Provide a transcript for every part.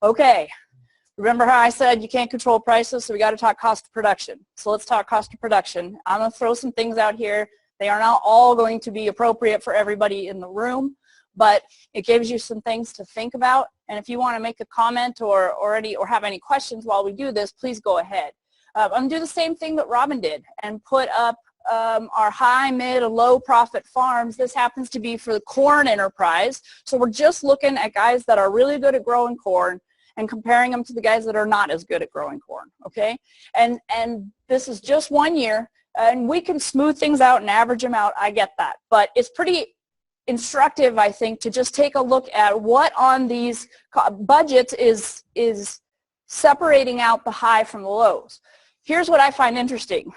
Okay, remember how I said you can't control prices, so we got to talk cost of production. So let's talk cost of production. I'm going to throw some things out here. They are not all going to be appropriate for everybody in the room, but it gives you some things to think about. And if you want to make a comment or have any questions while we do this, please go ahead. I'm going to do the same thing that Robin did and put up our high, mid, and low profit farms. This happens to be for the corn enterprise. So we're just looking at guys that are really good at growing corn and comparing them to the guys that are not as good at growing corn, okay? And this is just 1 year, and we can smooth things out and average them out. I get that. But it's pretty instructive, I think, to just take a look at what on these budgets is separating out the high from the lows. Here's what I find interesting.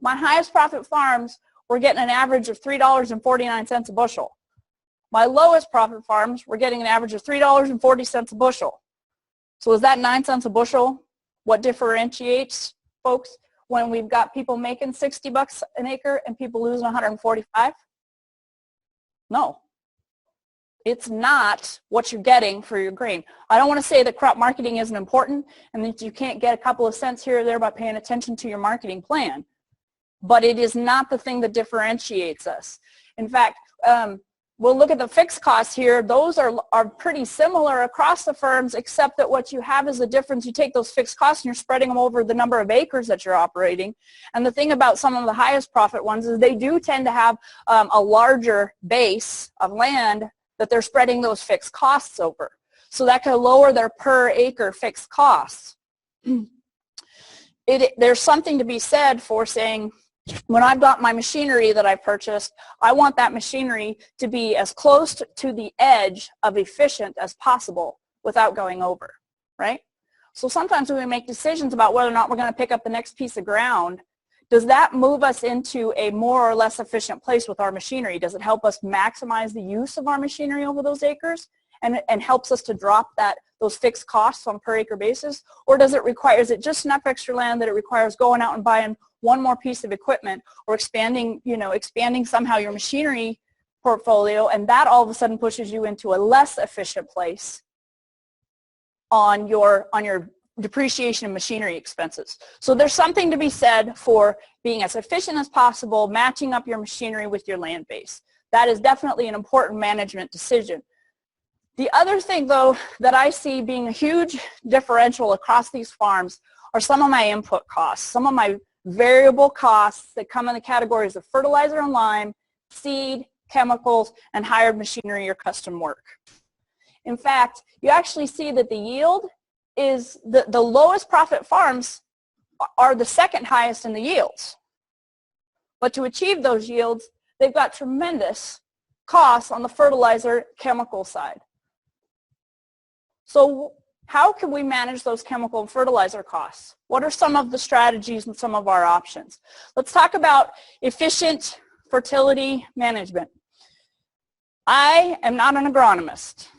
My highest profit farms were getting an average of $3.49 a bushel. My lowest profit farms were getting an average of $3.40 a bushel. So is that 9 cents a bushel what differentiates, folks, when we've got people making 60 bucks an acre and people losing 145? No. It's not what you're getting for your grain. I don't want to say that crop marketing isn't important and that you can't get a couple of cents here or there by paying attention to your marketing plan. But it is not the thing that differentiates us. In fact, we'll look at the fixed costs here. Those are pretty similar across the firms, except that what you have is a difference. You take those fixed costs and you're spreading them over the number of acres that you're operating. And the thing about some of the highest profit ones is they do tend to have a larger base of land that they're spreading those fixed costs over. So that can lower their per acre fixed costs. There's something to be said for saying, when I've got my machinery that I purchased, I want that machinery to be as close to the edge of efficient as possible without going over, right? So sometimes when we make decisions about whether or not we're going to pick up the next piece of ground, does that move us into a more or less efficient place with our machinery? Does it help us maximize the use of our machinery over those acres and helps us to drop those fixed costs on per acre basis? Or is it just enough extra land that it requires going out and buying one more piece of equipment or expanding somehow your machinery portfolio, and that all of a sudden pushes you into a less efficient place on your depreciation and machinery expenses. So there's something to be said for being as efficient as possible, matching up your machinery with your land base. That is definitely an important management decision. The other thing, though, that I see being a huge differential across these farms are some of my input costs, some of my variable costs that come in the categories of fertilizer and lime, seed, chemicals, and hired machinery or custom work. In fact, you actually see that the yield is the lowest profit farms are the second highest in the yields. But to achieve those yields, they've got tremendous costs on the fertilizer chemical side. So how can we manage those chemical and fertilizer costs? What are some of the strategies and some of our options? Let's talk about efficient fertility management. I am not an agronomist.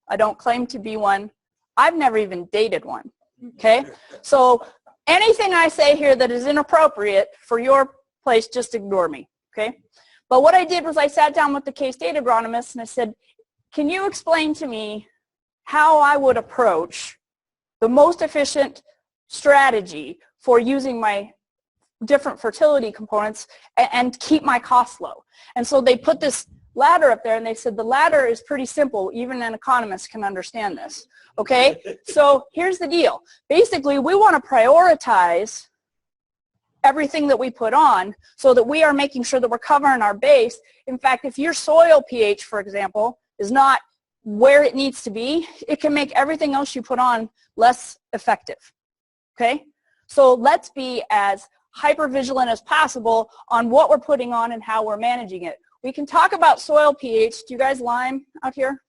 I don't claim to be one. I've never even dated one, okay? So anything I say here that is inappropriate for your place, just ignore me, okay? But what I did was I sat down with the K-State agronomist and I said, can you explain to me how I would approach the most efficient strategy for using my different fertility components and keep my costs low? And so they put this ladder up there and they said the ladder is pretty simple. Even an economist can understand this. Okay? So here's the deal. Basically, we want to prioritize everything that we put on so that we are making sure that we're covering our base. In fact, if your soil pH, for example, is not where it needs to be, it can make everything else you put on less effective. Okay? So let's be as hyper-vigilant as possible on what we're putting on and how we're managing it. We can talk about soil pH. Do you guys lime out here?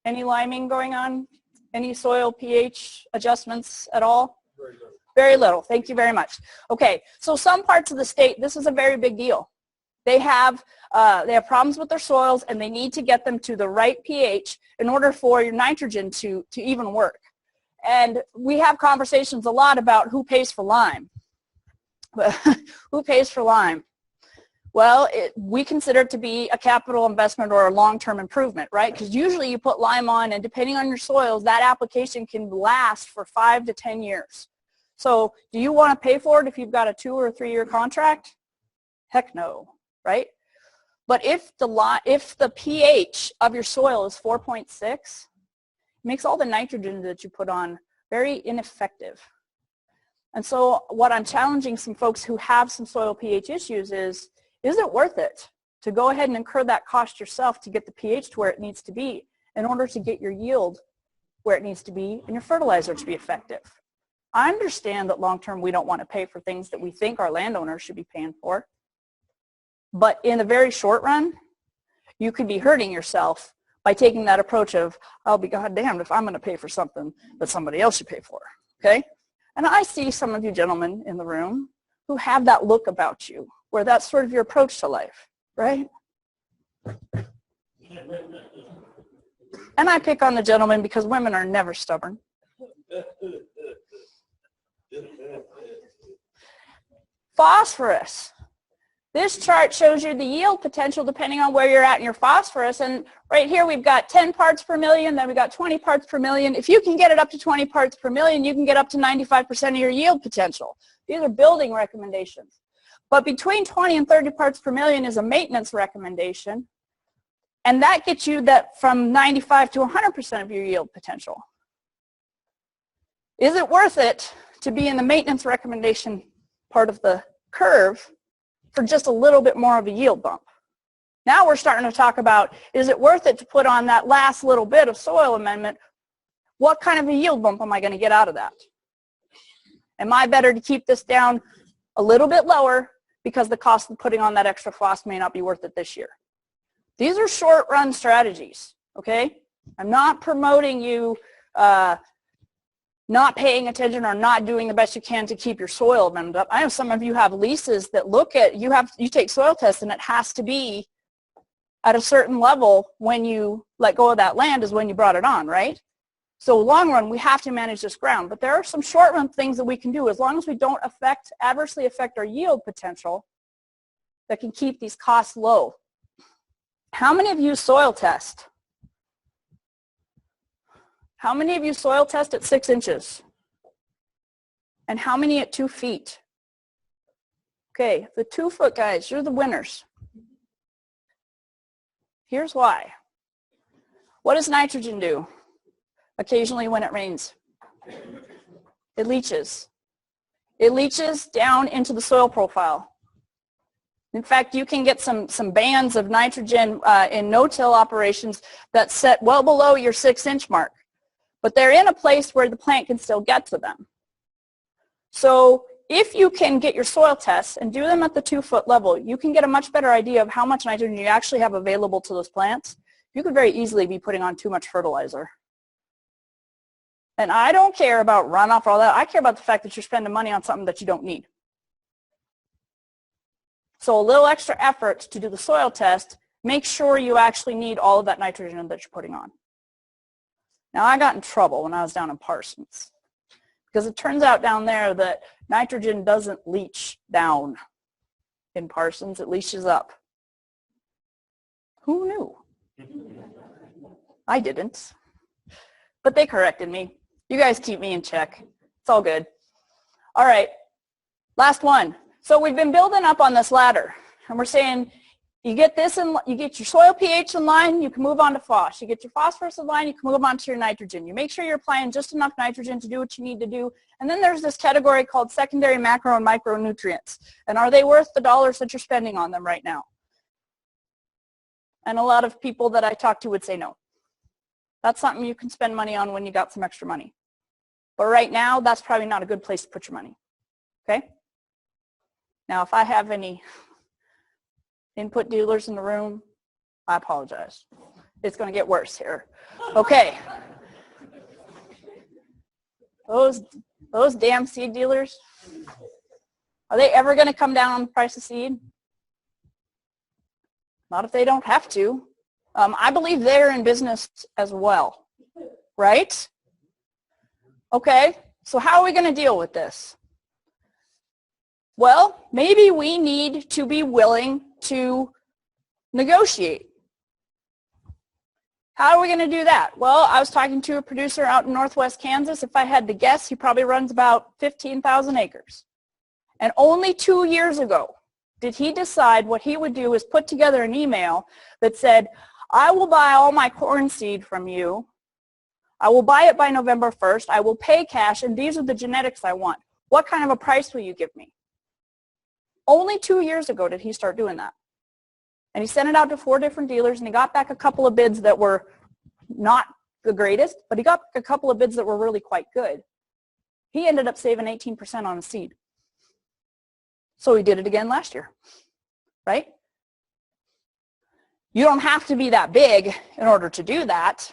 Any liming going on? Any soil pH adjustments at all? Very little. Very little. Thank you very much. Okay, so some parts of the state, this is a very big deal. They have problems with their soils, and they need to get them to the right pH in order for your nitrogen to even work. And we have conversations a lot about who pays for lime. Who pays for lime? Well, we consider it to be a capital investment or a long-term improvement, right? Because usually you put lime on, and depending on your soils, that application can last for 5 to 10 years. So do you want to pay for it if you've got a 2 or 3 year contract? Heck no, right? But if the pH of your soil is 4.6, it makes all the nitrogen that you put on very ineffective. And so what I'm challenging some folks who have some soil pH issues is it worth it to go ahead and incur that cost yourself to get the pH to where it needs to be in order to get your yield where it needs to be and your fertilizer to be effective? I understand that long-term we don't want to pay for things that we think our landowners should be paying for. But in the very short run, you could be hurting yourself by taking that approach of, I'll be goddamned if I'm going to pay for something that somebody else should pay for, okay? And I see some of you gentlemen in the room who have that look about you, where that's sort of your approach to life, right? And I pick on the gentlemen because women are never stubborn. Phosphorus. This chart shows you the yield potential depending on where you're at in your phosphorus. And right here we've got 10 parts per million, then we've got 20 parts per million. If you can get it up to 20 parts per million, you can get up to 95% of your yield potential. These are building recommendations. But between 20 and 30 parts per million is a maintenance recommendation. And that gets you that from 95 to 100% of your yield potential. Is it worth it to be in the maintenance recommendation part of the curve for just a little bit more of a yield bump? Now we're starting to talk about, is it worth it to put on that last little bit of soil amendment? What kind of a yield bump am I going to get out of that? Am I better to keep this down a little bit lower because the cost of putting on that extra phos may not be worth it this year? These are short-run strategies, okay? I'm not promoting you not paying attention or not doing the best you can to keep your soil amended up. I know some of you have leases that look at, you take soil tests and it has to be at a certain level when you let go of that land is when you brought it on, right? So long run, we have to manage this ground. But there are some short run things that we can do as long as we don't adversely affect our yield potential that can keep these costs low. How many of you soil test? How many of you soil test at 6 inches? And how many at 2 feet? Okay, the 2 foot guys, you're the winners. Here's why. What does nitrogen do occasionally when it rains? It leaches. It leaches down into the soil profile. In fact, you can get some bands of nitrogen in no-till operations that set well below your 6-inch mark. But they're in a place where the plant can still get to them. So if you can get your soil tests and do them at the 2 foot level, you can get a much better idea of how much nitrogen you actually have available to those plants. You could very easily be putting on too much fertilizer. And I don't care about runoff or all that. I care about the fact that you're spending money on something that you don't need. So a little extra effort to do the soil test, make sure you actually need all of that nitrogen that you're putting on. Now, I got in trouble when I was down in Parsons because it turns out down there that nitrogen doesn't leach down in Parsons. It leaches up. Who knew? I didn't. But they corrected me. You guys keep me in check. It's all good. All right, last one. So we've been building up on this ladder, and we're saying, you get this in, you get your soil pH in line, you can move on to phos. You get your phosphorus in line, you can move on to your nitrogen. You make sure you're applying just enough nitrogen to do what you need to do. And then there's this category called secondary macro and micronutrients. And are they worth the dollars that you're spending on them right now? And a lot of people that I talk to would say no. That's something you can spend money on when you got some extra money. But right now, that's probably not a good place to put your money. Okay? Now, if I have any input dealers in the room, I apologize. It's going to get worse here. Okay. Those damn seed dealers, are they ever going to come down on the price of seed? Not if they don't have to. I believe they're in business as well, right? Okay, so how are we going to deal with this? Well, maybe we need to be willing to negotiate. How are we going to do that? Well, I was talking to a producer out in northwest Kansas. If I had to guess, he probably runs about 15,000 acres. And only 2 years ago did he decide what he would do is put together an email that said, I will buy all my corn seed from you. I will buy it by November 1st. I will pay cash, and these are the genetics I want. What kind of a price will you give me? Only 2 years ago did he start doing that. And he sent it out to 4 different dealers, and he got back a couple of bids that were not the greatest, but he got a couple of bids that were really quite good. He ended up saving 18% on a seed. So he did it again last year, right? You don't have to be that big in order to do that.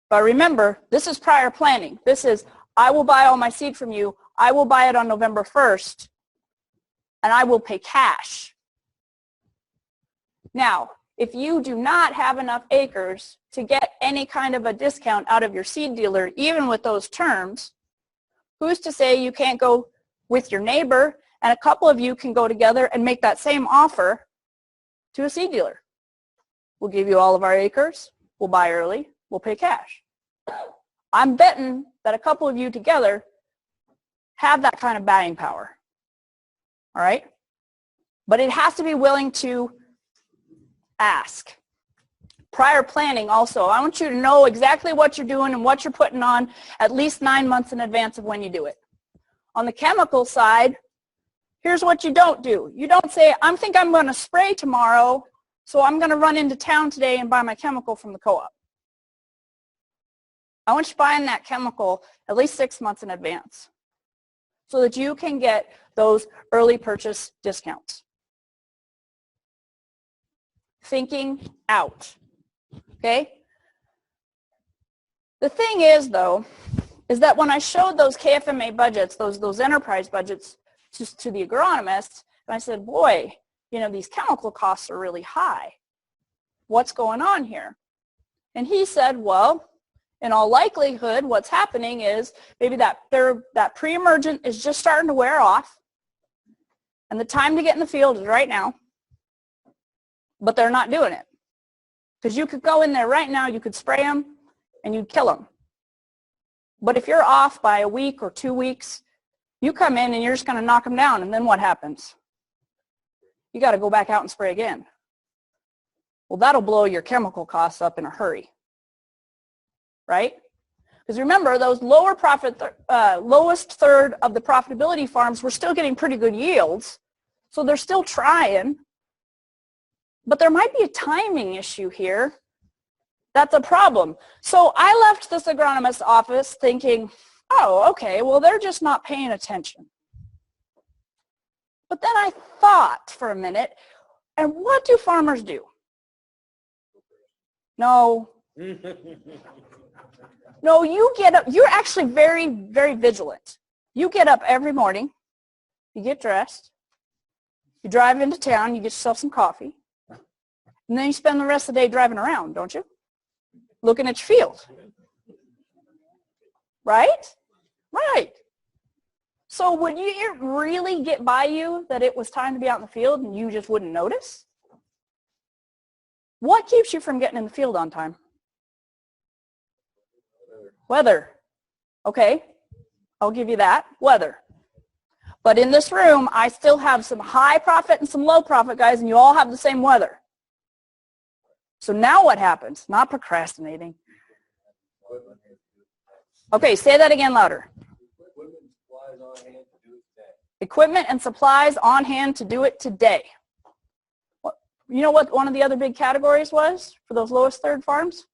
But remember, this is prior planning. This is, I will buy all my seed from you. I will buy it on November 1st, and I will pay cash. Now, if you do not have enough acres to get any kind of a discount out of your seed dealer, even with those terms, who's to say you can't go with your neighbor and a couple of you can go together and make that same offer to a seed dealer? We'll give you all of our acres, we'll buy early, we'll pay cash. I'm betting that a couple of you together have that kind of buying power, all right? But it has to be willing to ask. Prior planning also. I want you to know exactly what you're doing and what you're putting on at least 9 months in advance of when you do it. On the chemical side, here's what you don't do. You don't say, I think I'm going to spray tomorrow, so I'm going to run into town today and buy my chemical from the co-op. I want you buying that chemical at least 6 months in advance so that you can get those early purchase discounts. Thinking out, okay? The thing is, though, is that when I showed those KFMA budgets, those enterprise budgets to the agronomists, and I said, boy, you know, these chemical costs are really high. What's going on here? And he said, well, in all likelihood, what's happening is maybe that pre-emergent is just starting to wear off, and the time to get in the field is right now. But they're not doing it. Because you could go in there right now, you could spray them, and you'd kill them. But if you're off by a week or 2 weeks, you come in and you're just going to knock them down, and then what happens? You got to go back out and spray again. Well, that'll blow your chemical costs up in a hurry, right? Because remember, those lower profit, lowest third of the profitability farms were still getting pretty good yields, so they're still trying. But there might be a timing issue here. That's a problem. So I left this agronomist's office thinking, oh, okay, well, they're just not paying attention. But then I thought for a minute, and what do farmers do? No. No, you get up. You're actually very, very vigilant. You get up every morning. You get dressed. You drive into town. You get yourself some coffee. And then you spend the rest of the day driving around, don't you? Looking at your field. Right? Right. So would it really get by you that it was time to be out in the field and you just wouldn't notice? What keeps you from getting in the field on time? Weather. Okay, I'll give you that. Weather. But in this room, I still have some high profit and some low profit guys, and you all have the same weather. So now what happens? Not procrastinating. Okay, say that again louder. Equipment and supplies on hand to do it today. You know what one of the other big categories was for those lowest third farms?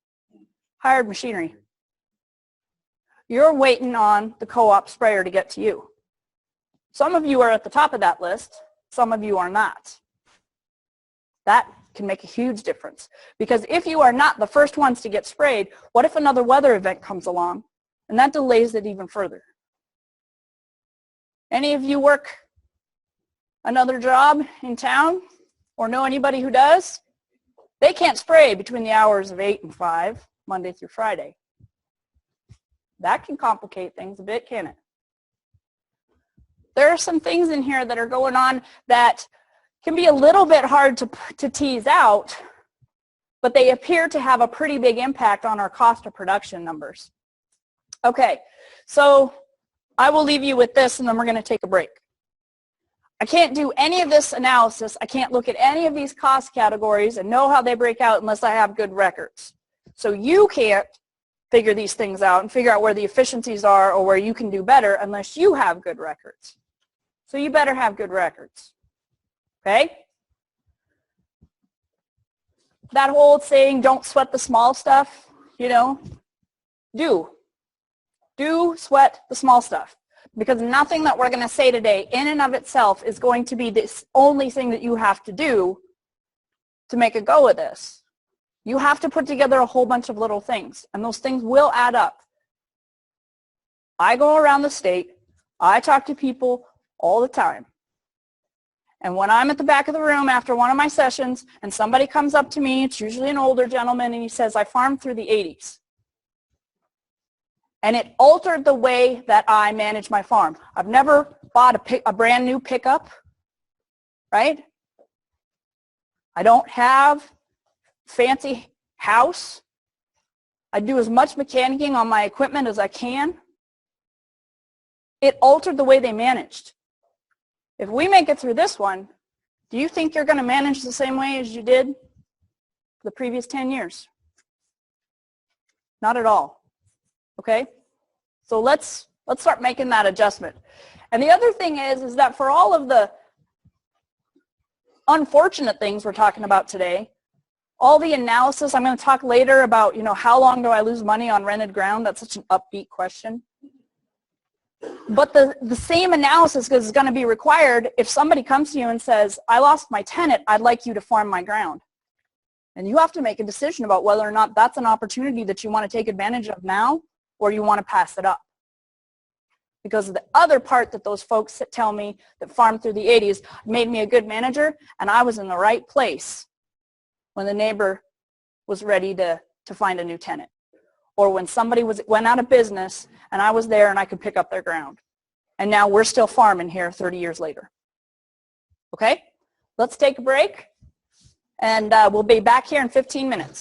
Hired machinery. You're waiting on the co-op sprayer to get to you. Some of you are at the top of that list. Some of you are not. That can make a huge difference. Because if you are not the first ones to get sprayed, what if another weather event comes along and that delays it even further? Any of you work another job in town or know anybody who does? They can't spray between the hours of 8 and 5, Monday through Friday. That can complicate things a bit, can it? There are some things in here that are going on that can be a little bit hard to tease out, but they appear to have a pretty big impact on our cost of production numbers. Okay, so I will leave you with this, and then we're going to take a break. I can't do any of this analysis. I can't look at any of these cost categories and know how they break out unless I have good records. So you can't figure these things out and figure out where the efficiencies are or where you can do better unless you have good records. So you better have good records. Okay? That whole saying, don't sweat the small stuff, you know, do sweat the small stuff. Because nothing that we're going to say today in and of itself is going to be the only thing that you have to do to make a go of this. You have to put together a whole bunch of little things, and those things will add up. I go around the state. I talk to people all the time. And when I'm at the back of the room after one of my sessions and somebody comes up to me, it's usually an older gentleman, and he says, I farmed through the 80s. And it altered the way that I manage my farm. I've never bought a brand new pickup, right? I don't have a fancy house. I do as much mechanicking on my equipment as I can. It altered the way they managed. If we make it through this one, do you think you're going to manage the same way as you did the previous 10 years? Not at all. Okay? So let's start making that adjustment. And the other thing is that for all of the unfortunate things we're talking about today, all the analysis, I'm going to talk later about, you know, how long do I lose money on rented ground? That's such an upbeat question. But the same analysis is going to be required if somebody comes to you and says, I lost my tenant, I'd like you to farm my ground. And you have to make a decision about whether or not that's an opportunity that you want to take advantage of now, or you want to pass it up. Because the other part that those folks that tell me that farmed through the 80s made me a good manager, and I was in the right place when the neighbor was ready to find a new tenant. Or when somebody went out of business and I was there and I could pick up their ground. And now we're still farming here 30 years later. Okay? Let's take a break, and we'll be back here in 15 minutes.